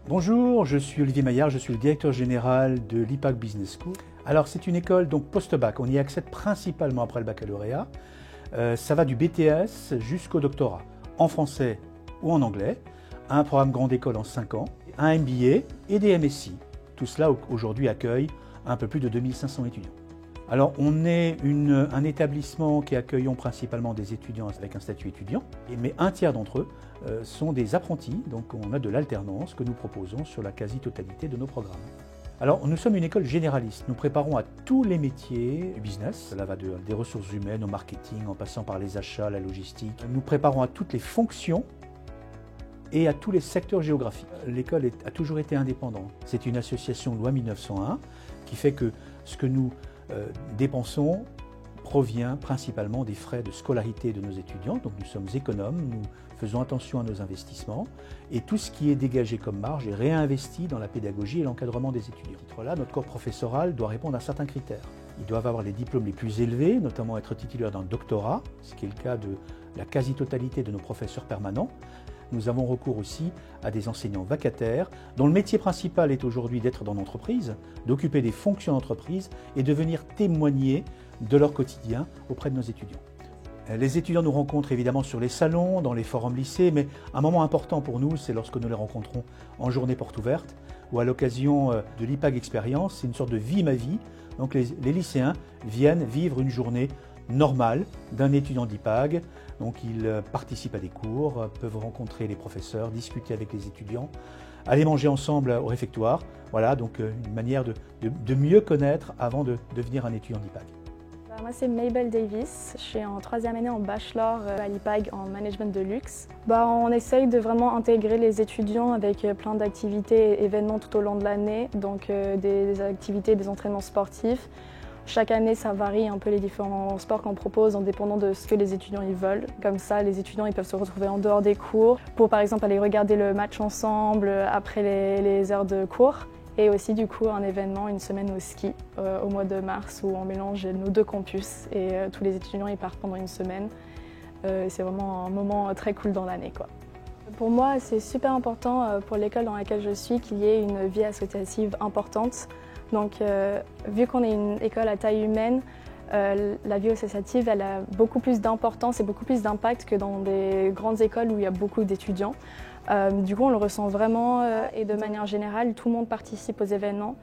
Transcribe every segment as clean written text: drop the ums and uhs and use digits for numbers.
Bonjour, je suis Olivier Maillard, je suis le directeur général de l'IPAG Business School. Alors c'est une école donc post-bac, on y accède principalement après le baccalauréat. Ça va du BTS jusqu'au doctorat, en français ou en anglais, un programme grande école en 5 ans, un MBA et des MSc. Tout cela aujourd'hui accueille un peu plus de 2500 étudiants. Alors on est un établissement qui accueillons principalement des étudiants avec un statut étudiant, mais un tiers d'entre eux sont des apprentis, donc on a de l'alternance que nous proposons sur la quasi-totalité de nos programmes. Alors nous sommes une école généraliste, nous préparons à tous les métiers du business, cela va des ressources humaines au marketing, en passant par les achats, la logistique. Nous préparons à toutes les fonctions et à tous les secteurs géographiques. L'école a toujours été indépendante. C'est une association loi 1901 qui fait que ce que nous dépensons provient principalement des frais de scolarité de nos étudiants. Donc nous sommes économes, nous faisons attention à nos investissements et tout ce qui est dégagé comme marge est réinvesti dans la pédagogie et l'encadrement des étudiants. À ce titre-là, notre corps professoral doit répondre à certains critères. Ils doivent avoir les diplômes les plus élevés, notamment être titulaires d'un doctorat, ce qui est le cas de la quasi-totalité de nos professeurs permanents. Nous avons recours aussi à des enseignants vacataires dont le métier principal est aujourd'hui d'être dans l'entreprise, d'occuper des fonctions d'entreprise et de venir témoigner de leur quotidien auprès de nos étudiants. Les étudiants nous rencontrent évidemment sur les salons, dans les forums lycées, mais un moment important pour nous, c'est lorsque nous les rencontrons en journée porte ouverte ou à l'occasion de l'IPAG Expérience. C'est une sorte de vie ma vie. Donc les lycéens viennent vivre une journée normale d'un étudiant d'IPAG. Donc ils participent à des cours, peuvent rencontrer les professeurs, discuter avec les étudiants, aller manger ensemble au réfectoire. Voilà, donc une manière de mieux connaître avant de devenir un étudiant d'IPAG. Moi c'est Mabel Davis, je suis en 3e année en bachelor à l'IPAG en management de luxe. On essaye de vraiment intégrer les étudiants avec plein d'activités et événements tout au long de l'année, donc des activités, des entraînements sportifs. Chaque année, ça varie un peu les différents sports qu'on propose en dépendant de ce que les étudiants ils veulent. Comme ça, les étudiants ils peuvent se retrouver en dehors des cours pour par exemple aller regarder le match ensemble après les heures de cours. Et aussi du coup un événement, une semaine au ski au mois de mars où on mélange nos deux campus et tous les étudiants ils partent pendant une semaine. C'est vraiment un moment très cool dans l'année, quoi. Pour moi, c'est super important pour l'école dans laquelle je suis qu'il y ait une vie associative importante. Donc, vu qu'on est une école à taille humaine, la vie associative elle a beaucoup plus d'importance et beaucoup plus d'impact que dans des grandes écoles où il y a beaucoup d'étudiants. Du coup, on le ressent vraiment et de manière générale, tout le monde participe aux événements.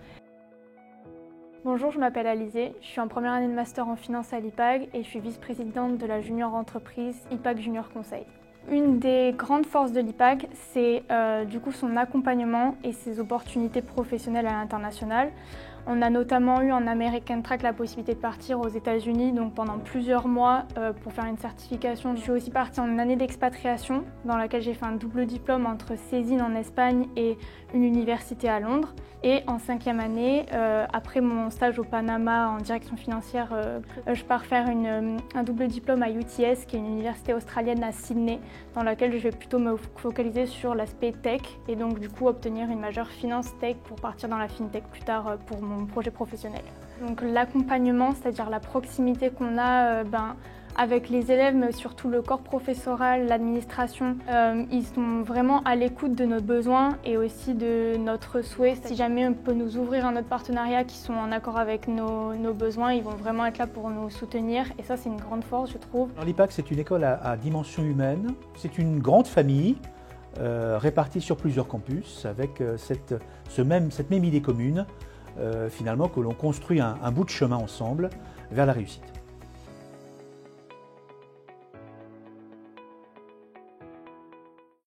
Bonjour, je m'appelle Alizée, je suis en première année de master en finance à l'IPAG et je suis vice-présidente de la junior entreprise IPAG Junior Conseil. Une des grandes forces de l'IPAG, c'est du coup son accompagnement et ses opportunités professionnelles à l'international. On a notamment eu en American Track la possibilité de partir aux États-Unis donc pendant plusieurs mois pour faire une certification. Je suis aussi partie en année d'expatriation dans laquelle j'ai fait un double diplôme entre Césine en Espagne et une université à Londres. Et en 5e année, après mon stage au Panama en direction financière, je pars faire un double diplôme à UTS, qui est une université australienne à Sydney, dans laquelle je vais plutôt me focaliser sur l'aspect tech et donc du coup obtenir une majeure finance tech pour partir dans la fintech plus tard pour mon projet professionnel. Donc l'accompagnement, c'est-à-dire la proximité qu'on a avec les élèves, mais surtout le corps professoral, l'administration, ils sont vraiment à l'écoute de nos besoins et aussi de notre souhait. Si jamais on peut nous ouvrir un autre partenariat qui sont en accord avec nos besoins, ils vont vraiment être là pour nous soutenir et ça c'est une grande force je trouve. L'IPAG c'est une école à dimension humaine, c'est une grande famille répartie sur plusieurs campus avec cette même idée commune finalement que l'on construit un bout de chemin ensemble vers la réussite.